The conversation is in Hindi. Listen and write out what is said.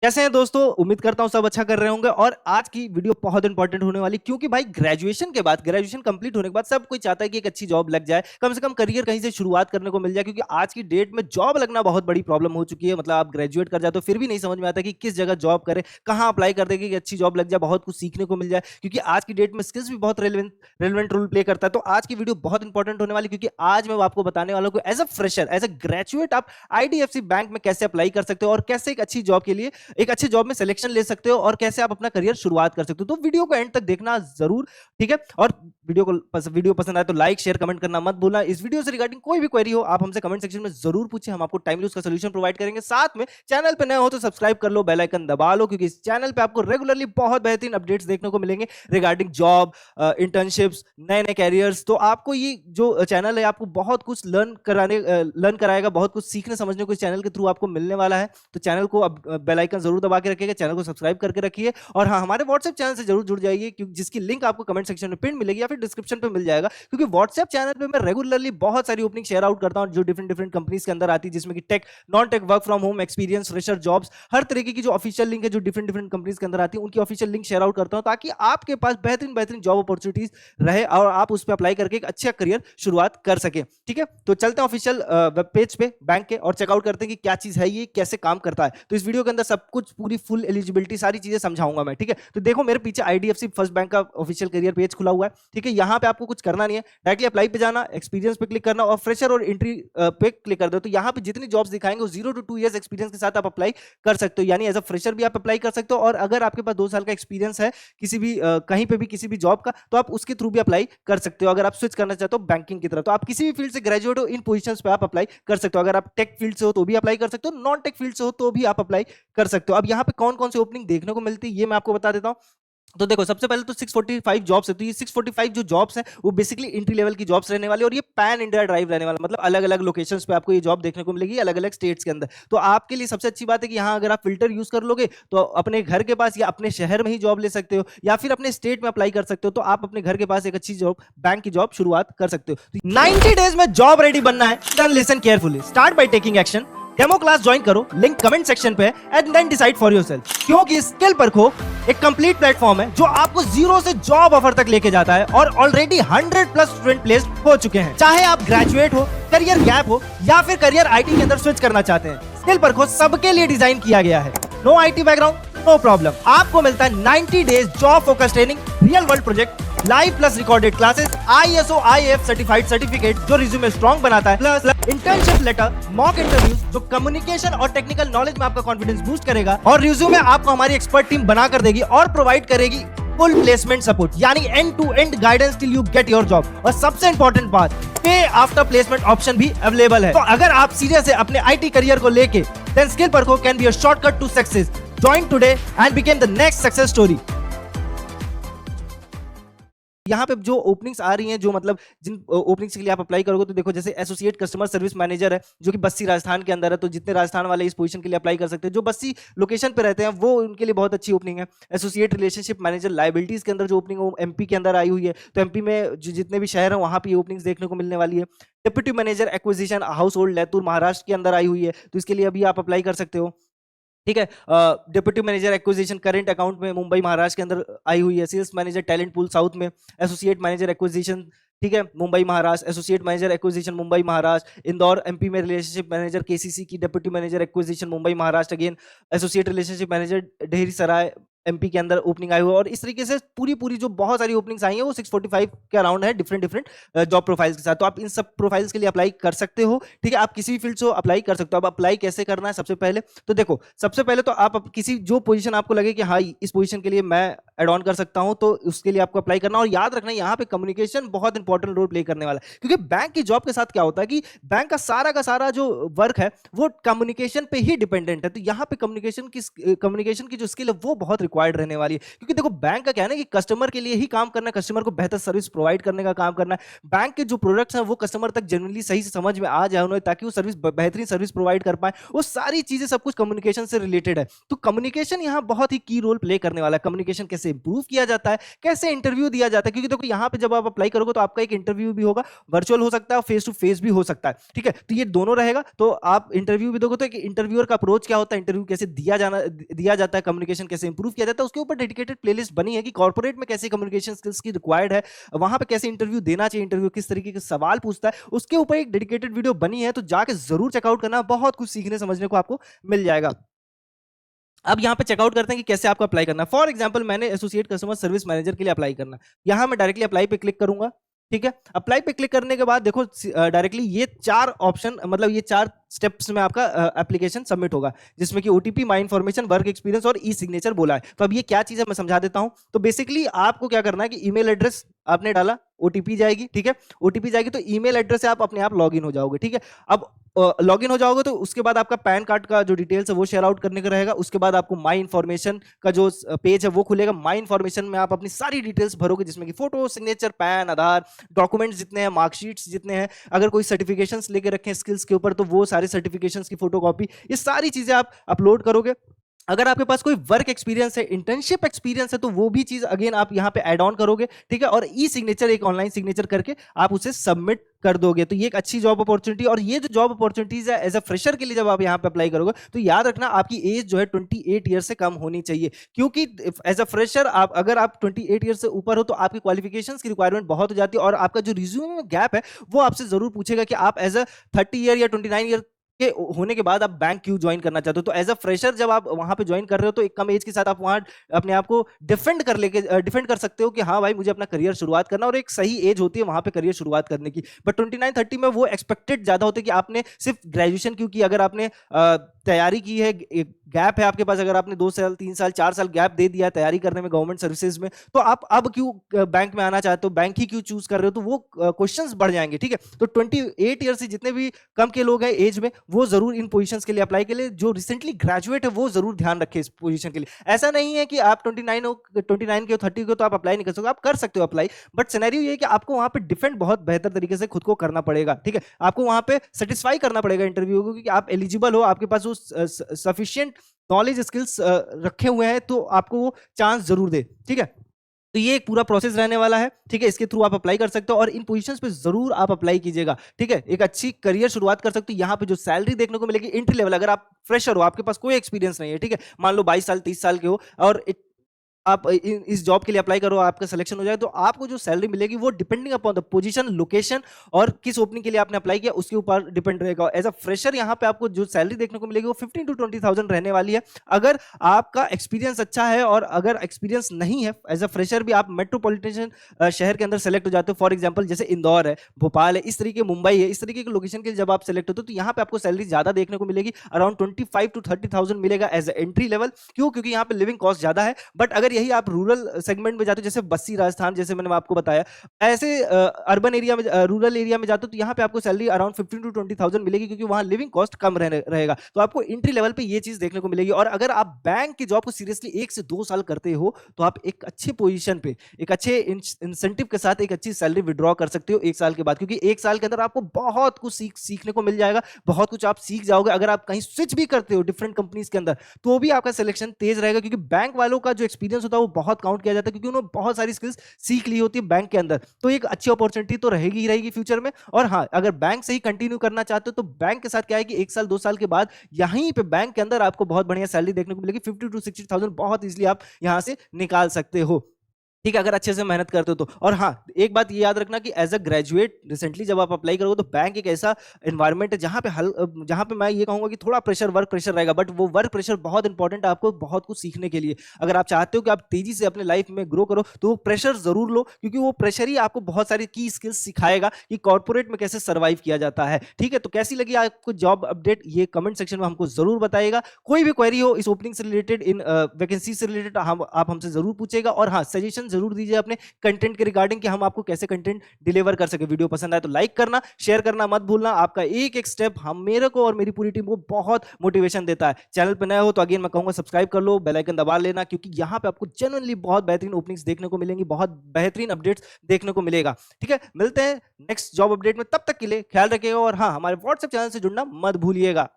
कैसे हैं दोस्तों। उम्मीद करता हूं सब अच्छा कर रहे होंगे। और आज की वीडियो बहुत इंपॉर्टेंट होने वाली, क्योंकि भाई ग्रेजुएशन कंप्लीट होने के बाद सब कोई चाहता है कि एक अच्छी जॉब लग जाए, कम से कम करियर कहीं से शुरुआत करने को मिल जाए। क्योंकि आज की डेट में जॉब लगना बहुत बड़ी प्रॉब्लम हो चुकी है। मतलब आप ग्रेजुएट कर जाते हो फिर भी नहीं समझ में आता कि किस जगह जॉब करें, कहाँ अप्लाई कर देंगे कि अच्छी जॉब लग जाए, बहुत कुछ सीखने को मिल जाए। क्योंकि आज की डेट में स्किल्स भी बहुत रेलिवेंट रोल प्ले करता है। तो आज की वीडियो बहुत इंपॉर्टेंट होने वाली, क्योंकि आज मैं आपको बताने वाला हूँ as a fresher, as a graduate आप आईडीएफसी बैंक में कैसे अप्लाई कर सकते हो और कैसे एक अच्छी जॉब के लिए, एक अच्छे जॉब में सिलेक्शन ले सकते हो और कैसे आप अपना करियर शुरुआत कर सकते हो। तो वीडियो को एंड तक देखना जरूर, ठीक है। और वीडियो पसंद आए तो लाइक शेयर कमेंट करना मत भूलना। इस वीडियो से रिगार्डिंग कोई भी क्वेरी हो आप हमसे कमेंट सेक्शन में जरूर पूछे, हम आपको टाइमली उसका सोल्यूशन प्रोवाइड करेंगे। साथ में चैनल पे नए हो तो सब्सक्राइब कर लो, बेल आइकन दबा लो, क्योंकि इस चैनल पे आपको रेगुलरली बहुत बेहतरीन अपडेट्स देखने को मिलेंगे रिगार्डिंग जॉब, इंटर्नशिप्स, नए नए कैरियर्स। तो आपको ये जो चैनल है आपको बहुत कुछ लर्न कराएगा, बहुत कुछ सीखने समझने को इस चैनल के थ्रू आपको मिलने वाला है। तो चैनल को अब बेल आइकन जरूर दबा के रखिएगा, चैनल को सब्सक्राइब करके रखिए। और हाँ, हमारे व्हाट्सएप चैनल से जरूर जुड़ जाइए, क्योंकि जिसकी लिंक आपको कमेंट सेक्शन में पिन मिलेगी या फिर डिस्क्रिप्शन पे मिल जाएगा। क्योंकि व्हाट्सएप चैनल पे मैं रेगुलरली बहुत सारी ओपनिंग शेयर आउट करता हूं जो डिफरेंट डिफरेंट कंपनीज के अंदर आती है, जिसमें कि tech, non tech, work from home, experience, fresher jobs, हर तरीके की जो ऑफिशियल लिंक है जो डिफरेंट डिफरेंट कंपनीज के अंदर आती है उनकी ऑफिशियल लिंक शेयर आउट करता हूं, ताकि आपके पास बेहतरीन बेहतरीन जॉब अपॉर्चुनिटीज रहे और आप उस पर अप्लाई करके एक अच्छा करियर शुरुआत कर सके। ठीक है, तो चलते हैं ऑफिशियल वेब पेज पे बैंक के और चेकआउट करते हैं कि क्या चीज है, ये कैसे काम करता है। तो इस वीडियो के अंदर सब कुछ, पूरी फुल एलिजिबिलिटी, सारी चीजें समझाऊंगा मैं। ठीक है, तो देखो मेरे पीछे आईडीएफसी फर्स्ट बैंक का ऑफिशियल करियर पेज खुला हुआ है। ठीक है, यहाँ पे आपको कुछ करना नहीं है, डायरेक्टली अप्लाई पे जाना, एक्सपीरियंस पे क्लिक करना और फ्रेशर और एंट्री पे क्लिक कर दो। तो यहाँ पे जितनी जॉब्स दिखाएंगे वो 0 to 2 इयर्स एक्सपीरियंस के साथ आप अप्लाई कर सकते हो। यानी एज अ फ्रेशर भी आप अप्लाई कर सकते हो, और अगर आपके पास 2 साल का एक्सपीरियंस है किसी भी कहीं पे भी किसी भी जॉब का, तो आप उसके थ्रू भी अप्लाई कर सकते हो। अगर आप स्विच करना चाहते हो बैंकिंग की तरफ, तो आप किसी भी फील्ड से ग्रेजुएट हो, इन पोजीशंस पे आप अप्लाई कर सकते हो। अगर आप टेक फील्ड से हो तो भी अप्लाई कर सकते हो, नॉन टेक फील्ड से हो तो भी आप अप्लाई कर सकते हो। अब यहाँ पे कौन कौन सी ओपनिंग देखने को मिलती है ये मैं आपको बता देता हूँ। तो देखो, सबसे पहले तो 645 जॉब्स है। तो ये 645 जो जॉब्स हैं वो बेसिकली एंट्री लेवल की जॉब्स रहने वाली, और ये पैन इंडिया ड्राइव रहने वाला, मतलब अलग अलग लोकेशंस पे आपको ये जॉब देखने को मिलेगी, अलग अलग स्टेट्स के अंदर। तो आपके लिए सबसे अच्छी बात है कि यहाँ अगर आप फिल्टर यूज कर लोगे तो अपने घर के पास या अपने शहर में ही जॉब ले सकते हो, या फिर अपने स्टेट में अप्लाई कर सकते हो। तो आप अपने घर के पास एक अच्छी जॉब, बैंक की जॉब शुरुआत कर सकते हो। 90 डेज में जॉब रेडी बनना है, then listen carefully, start by taking action. Demo class join करो, लिंक कमेंट सेक्शन पे, and then decide for yourself. क्योंकि स्किल परखो एक कंप्लीट प्लेटफॉर्म है जो आपको जीरो से जॉब ऑफर तक लेके जाता है, और ऑलरेडी 100+ स्टूडेंट प्लेस्ड हो चुके हैं। चाहे आप ग्रेजुएट हो, करियर गैप हो, या फिर करियर आईटी के अंदर स्विच करना चाहते हैं, स्किल परखो सबके लिए डिजाइन किया गया है। No IT background, no problem, आपको मिलता है 90 days job focus training, real world project, live plus recorded classes, ISO IAF certified certificate जो रिज्यूमे स्ट्रॉन्ग बनाता है, plus internship letter, mock interviews जो कम्युनिकेशन और टेक्निकल नॉलेज में आपका कॉन्फिडेंस बूस्ट करेगा, और रिज्यूमे आपको हमारी एक्सपर्ट टीम बना कर देगी और प्रोवाइड करेगी फुल प्लेसमेंट सपोर्ट, यानी end to end guidance till you get your job. और सबसे इंपॉर्टेंट बात, पे आफ्टर प्लेसमेंट ऑप्शन भी अवेलेबल है। तो अगर आप सीरियस है अपने आईटी करियर को लेके, देन स्किल परखो can be a shortcut to success. Join today and become the next success story. यहाँ पे जो ओपनिंग्स आ रही हैं, जो मतलब जिन ओपनिंग्स के लिए आप अप्लाई करोगे, तो देखो जैसे एसोसिएट कस्टमर सर्विस मैनेजर है जो कि बस्सी राजस्थान के अंदर है। तो जितने राजस्थान वाले इस पोजीशन के लिए अप्लाई कर सकते हैं, जो बस्सी लोकेशन पे रहते हैं वो उनके लिए बहुत अच्छी ओपनिंग है। एसोसिएट रिलेशनशिप मैनेजर लायबिलिटीज के अंदर जो ओपनिंग वो एमपी के अंदर आई हुई है। तो एमपी में जितने भी शहर हैं वहाँ पे ओपनिंग्स देखने को मिलने वाली है। Deputy manager acquisition house hold Latur Maharashtra के अंदर आई हुई है, तो इसके लिए अभी आप अप्लाई कर सकते हो। ठीक है, deputy manager acquisition current account में मुंबई महाराष्ट्र के अंदर आई हुई है। Sales manager talent pool south में, एसोसिएट मैनेजर एक्विजिशन, ठीक है, Mumbai Maharashtra, associate manager acquisition Mumbai Maharashtra. Indore MP में रिलेशनशिप मैनेजर केसीसी की, deputy manager acquisition Mumbai Maharashtra, again associate relationship manager Dehri Sarai MP के अंदर ओपनिंग आई हुई है। और इस तरीके से पूरी जो बहुत सारी ओपनिंग्स आई हैं वो 645 के अराउंड है, डिफरेंट डिफरेंट जॉब प्रोफाइल्स के साथ। तो आप इन सब प्रोफाइल्स के लिए अप्लाई कर सकते हो। ठीक है, आप किसी भी फील्ड से अप्लाई कर सकते हो। अब अप्लाई कैसे करना है, सबसे पहले तो देखो, सबसे पहले तो आप किसी जो पोजीशन आपको लगे कि हाँ इस पोजीशन के लिए मैं एड ऑन कर सकता हूं, तो उसके लिए आपको अप्लाई करना। और याद रखना यहाँ पे कम्युनिकेशन बहुत इंपॉर्टेंट रोल प्ले करने वाला है, क्योंकि बैंक की जॉब के साथ क्या होता है कि बैंक का सारा जो वर्क है वो कम्युनिकेशन पे ही डिपेंडेंट है। तो यहाँ पे कम्युनिकेशन की जो स्किल है वो बहुत रिक्वायर्ड रिक्वायर्ड रहने वाली है। क्योंकि देखो बैंक का क्या है ना कि कस्टमर के लिए ही काम करना है, कस्टमर को बेहतर सर्विस प्रोवाइड करने का काम करना है। बैंक के जो प्रोडक्ट्स हैं वो कस्टमर तक जनरली सही से समझ में आ जाए उन्हें, ताकि वो सर्विस बेहतरीन सर्विस प्रोवाइड कर पाए। वो सारी चीजें सब कुछ कम्युनिकेशन से रिलेटेड है। तो कम्युनिकेशन यहाँ बहुत ही की रोल प्ले करने वाला है। कम्युनिकेशन कैसे इंप्रूव किया जाता है, कैसे इंटरव्यू दिया जाता है, क्योंकि देखो यहाँ पे जब आप अप्लाई करोगे तो आपका एक इंटरव्यू भी होगा, वर्चुअल हो सकता है, फेस टू फेस भी हो सकता है। ठीक है, तो ये दोनों रहेगा। तो आप इंटरव्यू भी दोगे तो एक इंटरव्यूअर का अप्रोच क्या होता है, इंटरव्यू कैसे दिया जाता है, कम्युनिकेशन कैसे इंप्रूव किया जाता है, उसके ऊपर डेडिकेटेड प्लेलिस्ट बनी है कि कॉर्पोरेट में कैसे कम्युनिकेशन स्किल्स की रिक्वायर्ड है, वहां पे कैसे इंटरव्यू देना चाहिए, इंटरव्यू किस तरीके के सवाल पूछता है, उसके ऊपर एक डेडिकेटेड वीडियो बनी है। तो जाके जरूर चेकआउट करना, बहुत कुछ सीखने समझने को आपको मिल जाएगा। अब यहाँ पे चेकआउट करते हैं कि कैसे आपको अप्लाई करना है। फॉर एग्जांपल मैंने एसोसिएट कस्टमर सर्विस मैनेजर के लिए अप्लाई करना है। यहाँ मैं डायरेक्टली अप्लाई पे क्लिक करूंगा। ठीक है, अप्लाई पे क्लिक करने के बाद देखो डायरेक्टली ये 4 ऑप्शन, मतलब ये 4 स्टेप्स में आपका एप्लीकेशन सबमिट होगा, जिसमें कि OTP, my information, work experience और ई सिग्नेचर बोला है। तो अब ये क्या चीज है मैं समझा देता हूं। तो बेसिकली आपको क्या करना है कि ईमेल एड्रेस आपने डाला, ओटीपी जाएगी। ठीक है, ओटीपी जाएगी तो ईमेल एड्रेस से आप अपने आप लॉग इन हो जाओगे। ठीक है, अब लॉग इन हो जाओगे तो उसके बाद आपका पैन कार्ड का जो डिटेल्स है वो शेयर आउट करने का रहेगा। उसके बाद आपको माई इन्फॉर्मेशन का जो पेज है वो खुलेगा। माई इन्फॉर्मेशन में आप अपनी सारी डिटेल्स भरोगे, जिसमें कि फोटो, सिग्नेचर, पैन, आधार, डॉक्यूमेंट्स जितने हैं, मार्कशीट्स जितने हैं, अगर कोई सर्टिफिकेशंस लेके रखे हैं स्किल्स के ऊपर तो वो सारे सर्टिफिकेशंस की फोटोकॉपी, ये सारी चीजें आप अपलोड करोगे। अगर आपके पास कोई वर्क एक्सपीरियंस है, इंटर्नशिप एक्सपीरियंस है, तो वो भी चीज अगेन आप यहाँ पे ऐड ऑन करोगे। ठीक है, और ई सिग्नेचर, एक ऑनलाइन सिग्नेचर करके आप उसे सबमिट कर दोगे। तो ये एक अच्छी जॉब अपॉर्चुनिटी। और ये जो जॉब अपॉर्चुनिटीज है एज अ फ्रेशर के लिए जब आप यहाँ पे अप्लाई करोगे तो याद रखना आपकी एज जो है 28 ईयर से कम होनी चाहिए। क्योंकि एज अ फ्रेशर आप अगर आप 28 ईयर से ऊपर हो तो आपकी क्वालिफिकेशंस की रिक्वायरमेंट बहुत हो जाती है, और आपका जो रिज्यूमे में गैप है वो आपसे जरूर पूछेगा कि आप एज अ 30 ईयर या 29 ईयर के होने के बाद आप बैंक क्यों ज्वाइन करना चाहते हो। तो एज अ फ्रेशर जब आप वहां पे ज्वाइन कर रहे हो तो एक कम एज के साथ आप वहां अपने आप को डिफेंड कर सकते हो कि हाँ भाई मुझे अपना करियर शुरुआत करना, और एक सही एज होती है वहां पे करियर शुरुआत करने की। बट 29-30 में वो एक्सपेक्टेड ज्यादा होते हैं कि आपने सिर्फ ग्रेजुएशन क्यों की, अगर आपने तैयारी की है, गैप है आपके पास, अगर आपने 2 साल 3 साल 4 साल गैप दे दिया तैयारी करने में गवर्नमेंट सर्विसेज में, तो आप अब क्यों बैंक में आना चाहते हो, बैंक ही क्यों चूज कर रहे हो, तो वो क्वेश्चंस बढ़ जाएंगे। ठीक है, तो 28 ईयर से जितने भी कम के लोग हैं एज में, वो जरूर इन पोजीशंस के लिए अप्लाई के लिए, जो रिसेंटली ग्रेजुएट है वो जरूर ध्यान रखे इस पोजीशन के लिए। ऐसा नहीं है कि आप 29 के 30 के तो आप अप्लाई नहीं कर सकते, आप कर सकते हो अप्लाई, बट सिनेरियो ये है कि आपको वहां पे डिफेंड बहुत बेहतर तरीके से खुद को करना पड़ेगा। ठीक है, आपको वहां पे सेटिस्फाई करना पड़ेगा इंटरव्यू को कि आप एलिजिबल हो, आपके पास वो सफिशिएंट नॉलेज स्किल्स रखे हुए हैं, तो आपको वो चांस जरूर दे। ठीक है, तो ये एक पूरा प्रोसेस रहने वाला है। ठीक है, इसके थ्रू आप अप्लाई कर सकते हो और इन पोजीशंस पे जरूर आप अप्लाई कीजिएगा। ठीक है, एक अच्छी करियर शुरुआत कर सकते हो। यहाँ पे जो सैलरी देखने को मिलेगी एंट्री लेवल, अगर आप फ्रेशर हो, आपके पास कोई एक्सपीरियंस नहीं है, ठीक है, मान लो 22 साल 30 साल के हो, और आप इस जॉब के लिए अप्लाई करो, आपका सिलेक्शन हो जाए, तो आपको जो सैलरी मिलेगी वो depending upon the position, location और किस ओपनिंग के लिए आपने अप्लाई किया उसके ऊपर डिपेंड रहेगा। एज अ फ्रेशर यहाँ पे आपको जो सैलरी देखने को मिलेगी वो 15 to 20,000 रहने वाली है। अगर आपका एक्सपीरियंस अच्छा है, और अगर एक्सपीरियंस नहीं है एज अ फ्रेशर भी आप मेट्रोपॉलिटन शहर के अंदर सेलेक्ट हो जाते हो, फॉर एग्जाम्पल जैसे इंदौर है, भोपाल है, इस तरीके मुंबई है, इस तरीके के लोकेशन के लिए जब आप सेलेक्ट होते हो तो यहाँ पे आपको सैलरी ज्यादा देखने को मिलेगी, अराउंड 25 to 30,000 मिलेगा एज एंट्री लेवल। क्यों? क्योंकि यहाँ पे लिविंग कॉस्ट ज्यादा है। बट अगर यही आप रूरल सेगमेंट में जाते हो, जैसे बस्सी राजस्थान, जैसे मैंने आपको बताया, ऐसे अर्बन एरिया में, रूरल एरिया में जाते हो तो यहाँ पे आपको सैलरी अराउंड 15 to 20,000 मिलेगी, क्योंकि वहां लिविंग कॉस्ट कम रहेगा। तो आपको एंट्री लेवल पे ये चीज देखने को मिलेगी। और अगर आप बैंक की जॉब को सीरियसली 1 से 2 साल करते हो तो आप एक अच्छे पोजीशन पे, एक अच्छे इंसेंटिव के साथ एक अच्छी सैलरी विड्रॉ कर सकते हो 1 साल के बाद, क्योंकि 1 साल के अंदर आपको बहुत कुछ सीखने को मिल जाएगा, बहुत कुछ आप सीख जाओगे। अगर आप कहीं स्विच भी करते हो डिफरेंट कंपनीज के अंदर तो भी आपका सिलेक्शन तेज रहेगा, क्योंकि बैंक वालों का जो एक्सपीरियंस होता है वो बहुत काउंट किया जाता है, क्योंकि उन्होंने बहुत सारी स्किल्स सीख ली होती है बैंक के अंदर। तो एक अच्छी अपॉर्चुनिटी तो रहेगी ही रहेगी फ्यूचर में। और हाँ, अगर बैंक से ही कंटिन्यू करना चाहते हो तो बैंक के साथ क्या है कि 1 साल 2 साल के बाद यहीं पे बैंक के अंदर आपको बहुत बढ़िया सैलरी देखने को मिलेगी, 50 to 60,000 बहुत इजीली आप यहां से निकाल सकते हो। ठीक है, अगर अच्छे से मेहनत करते हो तो। और हाँ, एक बात ये याद रखना कि एज अ ग्रेजुएट रिसेंटली जब आप अप्लाई करोगे तो बैंक एक ऐसा एनवायरनमेंट है जहां पे मैं ये कहूंगा कि थोड़ा प्रेशर, वर्क प्रेशर रहेगा, बट वो वर्क प्रेशर बहुत इंपॉर्टेंट है आपको बहुत कुछ सीखने के लिए। अगर आप चाहते हो कि आप तेजी से अपने लाइफ में ग्रो करो तो वो प्रेशर जरूर लो, क्योंकि वो प्रेशर ही आपको बहुत सारी की स्किल्स सिखाएगा कि कॉर्पोरेट में कैसे सर्वाइव किया जाता है। ठीक है, तो कैसी लगी आपको जॉब अपडेट, ये कमेंट सेक्शन में हमको जरूर बताइएगा। कोई भी क्वेरी हो इस ओपनिंग से रिलेटेड, इन वैकेंसी से रिलेटेड, आप हमसे जरूर पूछेगा। और हाँ, सजेशन सजेशन जरूर दीजिए अपने कंटेंट के रिगार्डिंग कि हम आपको कैसे कंटेंट डिलीवर कर सके। वीडियो पसंद आए तो लाइक करना, शेयर करना मत भूलना। आपका एक एक स्टेप हम मेरे को और मेरी पूरी टीम को बहुत मोटिवेशन देता है। चैनल पर नए हो तो अगेन मैं कहूंगा सब्सक्राइब कर लो, बेल आइकन दबा लेना, क्योंकि यहाँ पे आपको जेन्युइनली बहुत बेहतरीन ओपनिंग्स देखने को मिलेंगी, बहुत बेहतरीन अपडेट्स देखने को मिलेगा। ठीक है, मिलते हैं नेक्स्ट जॉब अपडेट में, तब तक के लिए ख्याल रखिएगा और हाँ, हमारे व्हाट्सएप चैनल से जुड़ना मत भूलिएगा।